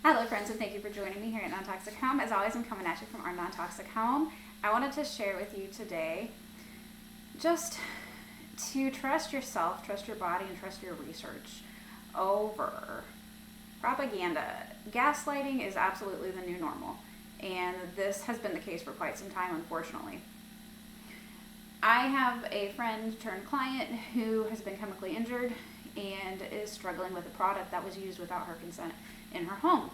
Hello friends, and thank you for joining me here at Non-Toxic Home. As always, I'm coming at you from our Non-Toxic Home. I wanted to share with you today just to trust yourself, trust your body, and trust your research over propaganda. Gaslighting is absolutely the new normal, and this has been the case for quite some time, unfortunately. I have a friend turned client who has been chemically injured and is struggling with a product that was used without her consent in her home.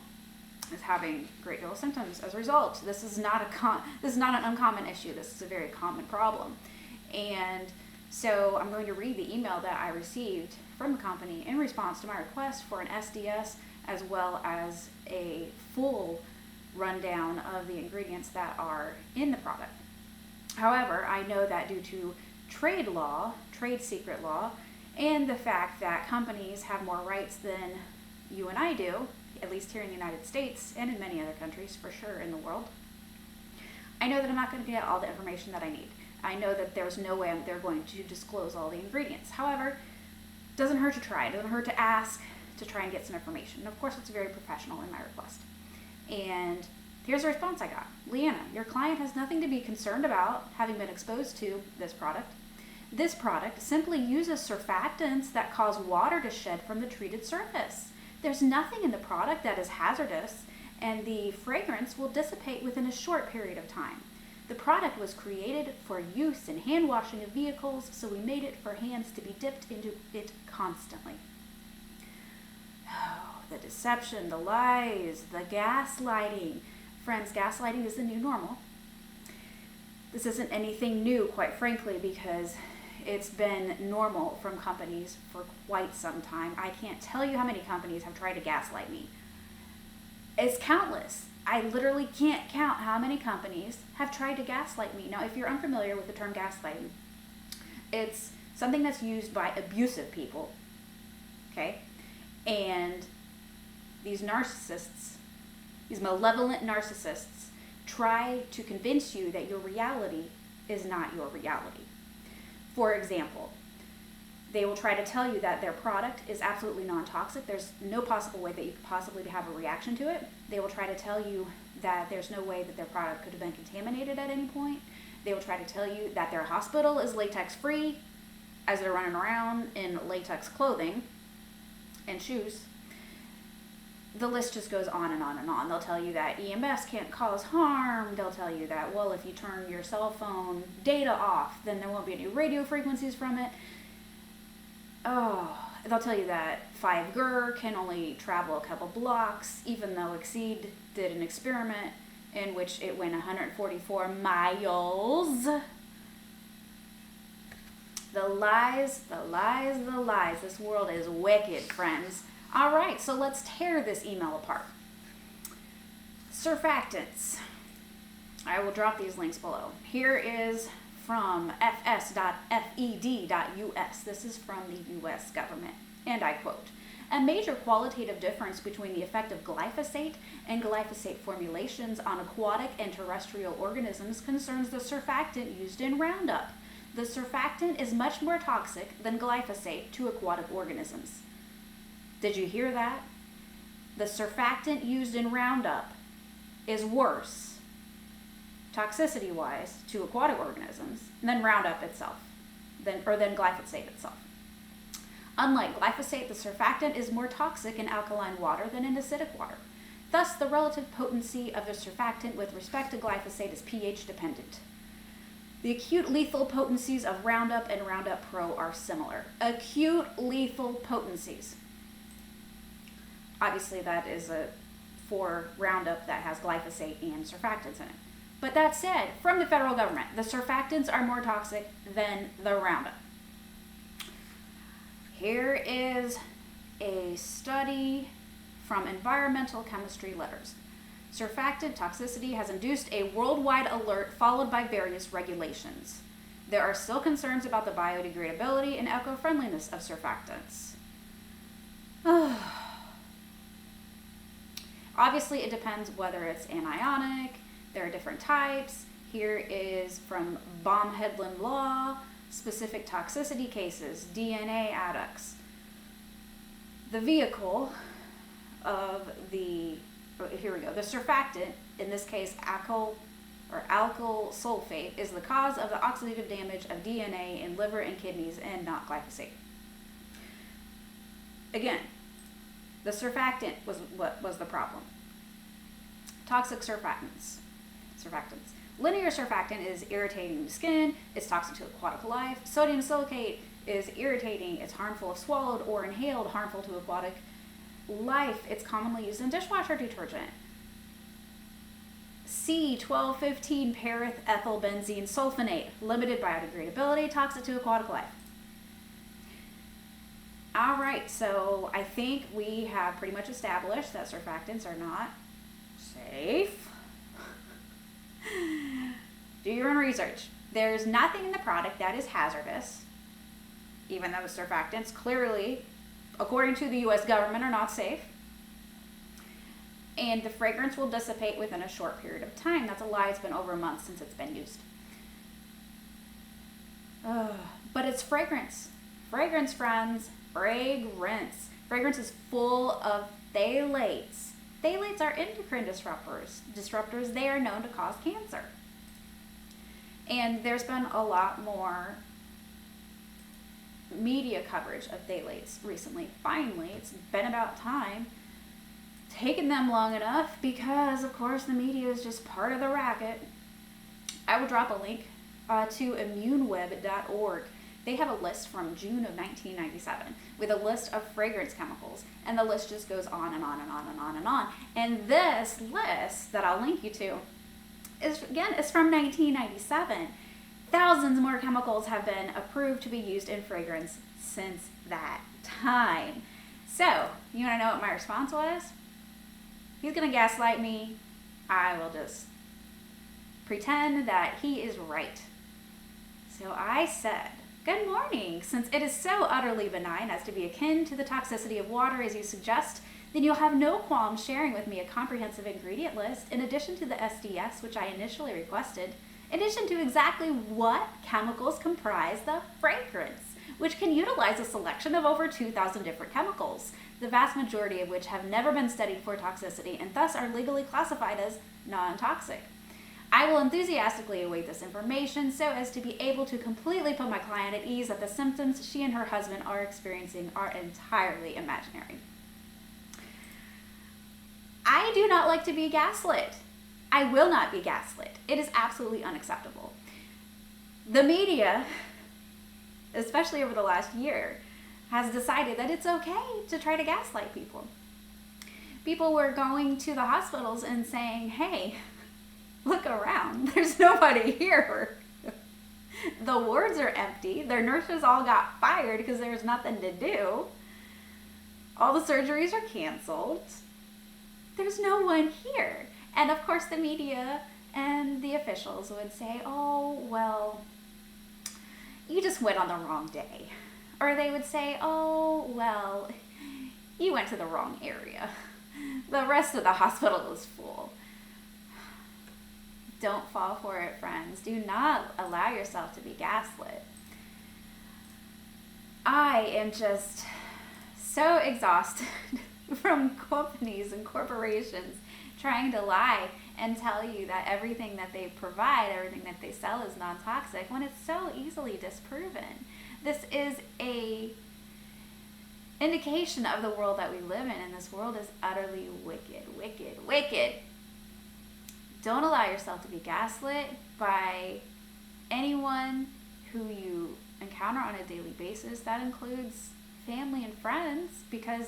Is having a great deal of symptoms as a result. This is not an uncommon issue. This is a very common problem. And so I'm going to read the email that I received from the company in response to my request for an SDS as well as a full rundown of the ingredients that are in the product. However, I know that due to trade law, trade secret law, and the fact that companies have more rights than you and I do, at least here in the United States and in many other countries for sure in the world, I know that I'm not going to get all the information that I need. I know that there's no way they're going to disclose all the ingredients. However, it doesn't hurt to try. It doesn't hurt to ask to try and get some information. And of course, it's very professional in my request. And here's the response I got. Leanna, your client has nothing to be concerned about having been exposed to this product. This product simply uses surfactants that cause water to shed from the treated surface. There's nothing in the product that is hazardous, and the fragrance will dissipate within a short period of time. The product was created for use in hand washing of vehicles, so we made it for hands to be dipped into it constantly. Oh, the deception, the lies, the gaslighting. Friends, gaslighting is the new normal. This isn't anything new, quite frankly, because it's been normal from companies for quite some time. I can't tell you how many companies have tried to gaslight me. It's countless. I literally can't count how many companies have tried to gaslight me. Now, if you're unfamiliar with the term gaslighting, it's something that's used by abusive people, okay? And these narcissists, these malevolent narcissists, try to convince you that your reality is not your reality. For example, they will try to tell you that their product is absolutely non-toxic. There's no possible way that you could possibly have a reaction to it. They will try to tell you that there's no way that their product could have been contaminated at any point. They will try to tell you that their hospital is latex-free as they're running around in latex clothing and shoes. The list just goes on and on and on. They'll tell you that EMS can't cause harm. They'll tell you that, well, if you turn your cell phone data off, then there won't be any radio frequencies from it. Oh, they'll tell you that 5Ger can only travel a couple blocks, even though Exceed did an experiment in which it went 144 miles. The lies, the lies, the lies. This world is wicked, friends. All right, so let's tear this email apart. Surfactants. I will drop these links below. Here is from fs.fed.us. This is from the US government, and I quote, "A major qualitative difference between the effect of glyphosate and glyphosate formulations on aquatic and terrestrial organisms concerns the surfactant used in Roundup. The surfactant is much more toxic than glyphosate to aquatic organisms." Did you hear that? The surfactant used in Roundup is worse, toxicity-wise, to aquatic organisms than Roundup itself, than glyphosate itself. Unlike glyphosate, the surfactant is more toxic in alkaline water than in acidic water. Thus, the relative potency of the surfactant with respect to glyphosate is pH dependent. The acute lethal potencies of Roundup and Roundup Pro are similar. Acute lethal potencies. Obviously, that is for Roundup that has glyphosate and surfactants in it. But that said, from the federal government, the surfactants are more toxic than the Roundup. Here is a study from Environmental Chemistry Letters. Surfactant toxicity has induced a worldwide alert followed by various regulations. There are still concerns about the biodegradability and eco-friendliness of surfactants. Obviously, it depends whether it's anionic. There are different types. Here is from Baum-Hedlund Law, specific toxicity cases, DNA adducts. The vehicle of the here we go. The surfactant, in this case, alkyl sulfate, is the cause of the oxidative damage of DNA in liver and kidneys, and not glyphosate. Again, the surfactant was what was the problem. Toxic surfactants. Linear surfactant is irritating to skin. It's toxic to aquatic life. Sodium silicate is irritating. It's harmful if swallowed or inhaled, harmful to aquatic life. It's commonly used in dishwasher detergent. C1215 perethylbenzene sulfonate, limited biodegradability, toxic to aquatic life. All right, so I think we have pretty much established that surfactants are not safe. Do your own research. There's nothing in the product that is hazardous, even though surfactants clearly, according to the US government, are not safe. And the fragrance will dissipate within a short period of time. That's a lie. It's been over a month since it's been used. But it's fragrance. Fragrance, friends. Fragrance. Fragrance is full of phthalates. Phthalates are endocrine disruptors. They are known to cause cancer. And there's been a lot more media coverage of phthalates recently. Finally, it's been about time. Taken them long enough because, of course, the media is just part of the racket. I will drop a link to immuneweb.org. They have a list from June of 1997 with a list of fragrance chemicals, and the list just goes on and on and on and on and on. And this list that I'll link you to is from 1997. Thousands more chemicals have been approved to be used in fragrance since that time. So, you want to know what my response was? He's going to gaslight me. I will just pretend that he is right. So I said, good morning. Since it is so utterly benign as to be akin to the toxicity of water as you suggest, then you'll have no qualms sharing with me a comprehensive ingredient list in addition to the SDS, which I initially requested, in addition to exactly what chemicals comprise the fragrance, which can utilize a selection of over 2,000 different chemicals, the vast majority of which have never been studied for toxicity and thus are legally classified as non-toxic. I will enthusiastically await this information so as to be able to completely put my client at ease that the symptoms she and her husband are experiencing are entirely imaginary. I do not like to be gaslit. I will not be gaslit. It is absolutely unacceptable. The media, especially over the last year, has decided that it's okay to try to gaslight people. People were going to the hospitals and saying, hey, look around. There's nobody here. The wards are empty. Their nurses all got fired because there's nothing to do. All the surgeries are canceled. There's no one here. And of course the media and the officials would say, oh, well, you just went on the wrong day. Or they would say, oh, well, you went to the wrong area. The rest of the hospital is full. Don't fall for it, friends. Do not allow yourself to be gaslit. I am just so exhausted from companies and corporations trying to lie and tell you that everything that they provide, everything that they sell is non-toxic when it's so easily disproven. This is a indication of the world that we live in, and this world is utterly wicked, wicked, wicked. Don't allow yourself to be gaslit by anyone who you encounter on a daily basis. That includes family and friends, because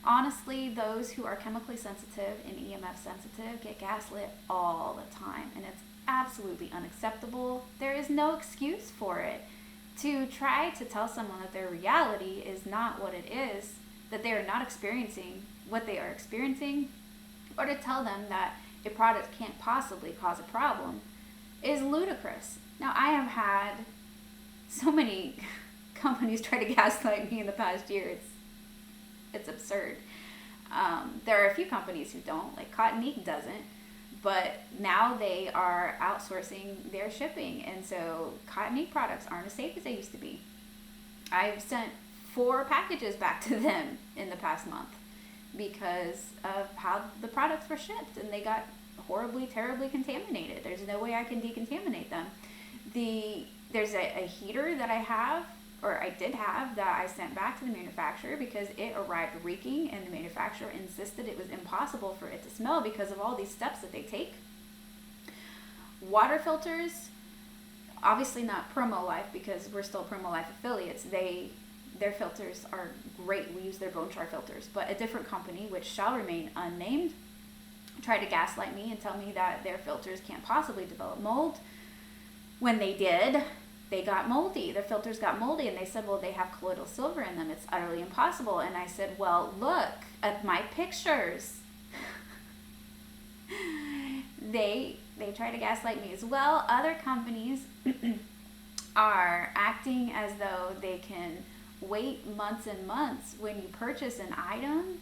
honestly, those who are chemically sensitive and EMF sensitive get gaslit all the time, and it's absolutely unacceptable. There is no excuse for it. To try to tell someone that their reality is not what it is, that they are not experiencing what they are experiencing, or to tell them that a product can't possibly cause a problem is ludicrous. Now, I have had so many companies try to gaslight me in the past year. It's absurd. There are a few companies who don't, like Cottonique doesn't, but now they are outsourcing their shipping, and so Cottonique products aren't as safe as they used to be. I've sent 4 packages back to them in the past month because of how the products were shipped, and they got horribly, terribly contaminated. There's no way I can decontaminate them. There's a heater that I have, or I did have, that I sent back to the manufacturer because it arrived reeking, and the manufacturer insisted it was impossible for it to smell because of all these steps that they take. Water filters, obviously not Promo Life, because we're still Promo Life affiliates. Their filters are great. We use their bone char filters, but a different company, which shall remain unnamed, tried to gaslight me and tell me that their filters can't possibly develop mold. When they did, they got moldy. Their filters got moldy, and they said, well, they have colloidal silver in them. It's utterly impossible. And I said, well, look at my pictures. They try to gaslight me as well. Other companies are acting as though they can wait months and months when you purchase an item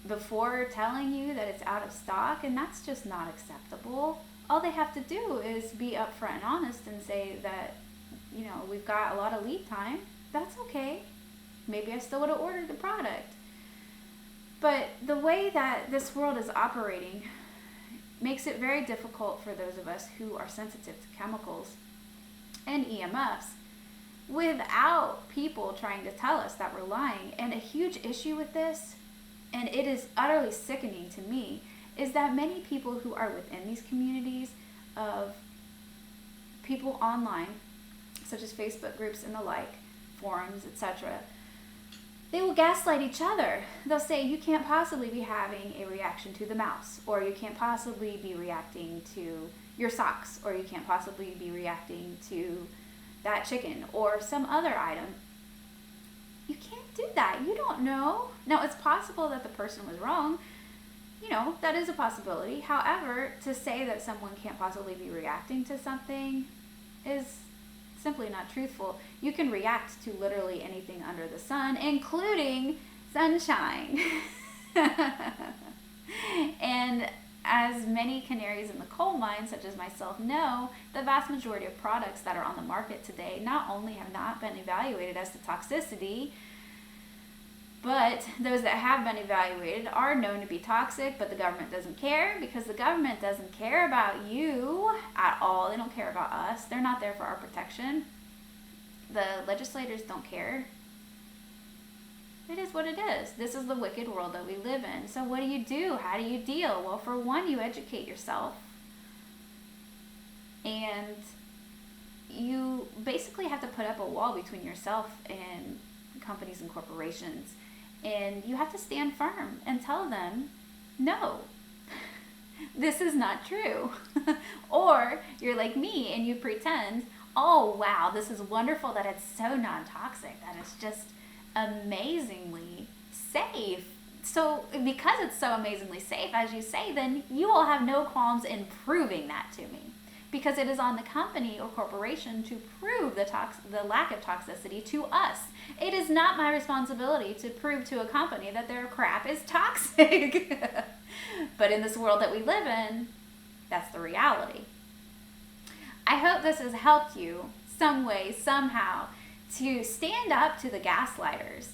before telling you that it's out of stock, and that's just not acceptable. All they have to do is be upfront and honest and say that, you know, we've got a lot of lead time. That's okay. Maybe I still would have ordered the product. But the way that this world is operating makes it very difficult for those of us who are sensitive to chemicals and EMFs without people trying to tell us that we're lying. And a huge issue with this, and it is utterly sickening to me, is that many people who are within these communities of people online, such as Facebook groups and the like, forums, etc., they will gaslight each other. They'll say, you can't possibly be having a reaction to the mouse, or you can't possibly be reacting to your socks, or you can't possibly be reacting to that chicken or some other item. You can't do that. You don't know. Now, it's possible that the person was wrong. You know, that is a possibility. However, to say that someone can't possibly be reacting to something is simply not truthful. You can react to literally anything under the sun, including sunshine. And as many canaries in the coal mine, such as myself, know, the vast majority of products that are on the market today not only have not been evaluated as to toxicity, but those that have been evaluated are known to be toxic, but the government doesn't care, because the government doesn't care about you at all. They don't care about us. They're not there for our protection. The legislators don't care. It is what it is. This is the wicked world that we live in. So what do? How do you deal? Well, for one, you educate yourself. And you basically have to put up a wall between yourself and companies and corporations. And you have to stand firm and tell them, no, this is not true. Or you're like me and you pretend, oh, wow, this is wonderful that it's so non-toxic, that it's just amazingly safe. So because it's so amazingly safe, as you say, then you will have no qualms in proving that to me, because it is on the company or corporation to prove the lack of toxicity to us. It is not my responsibility to prove to a company that their crap is toxic. But in this world that we live in, that's the reality. I hope this has helped you some way, somehow, to stand up to the gaslighters.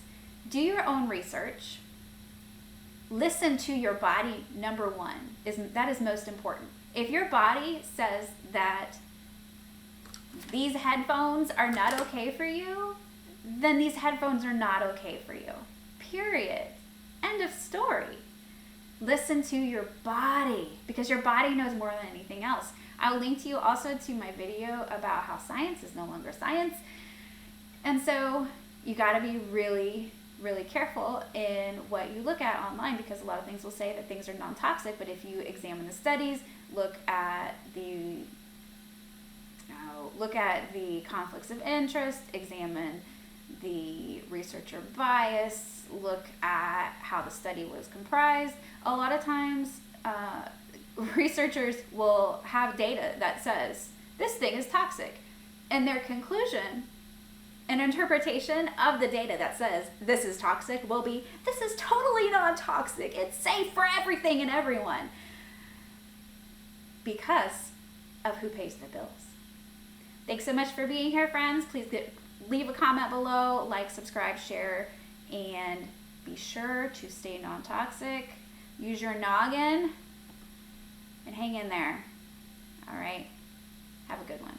Do your own research. Listen to your body, number one. That is most important. If your body says that these headphones are not okay for you, then these headphones are not okay for you. Period. End of story. Listen to your body, because your body knows more than anything else. I'll link to you also to my video about how science is no longer science. And so you got to be really, really careful in what you look at online, because a lot of things will say that things are non-toxic, but if you examine the studies, look at the conflicts of interest, examine the researcher bias, look at how the study was comprised. A lot of times, researchers will have data that says this thing is toxic, and their conclusion, an interpretation of the data that says this is toxic, will be, this is totally non-toxic. It's safe for everything and everyone, because of who pays the bills. Thanks so much for being here, friends. Please leave a comment below, like, subscribe, share, and Be sure to stay non-toxic. Use your noggin and hang in there. All right. Have a good one.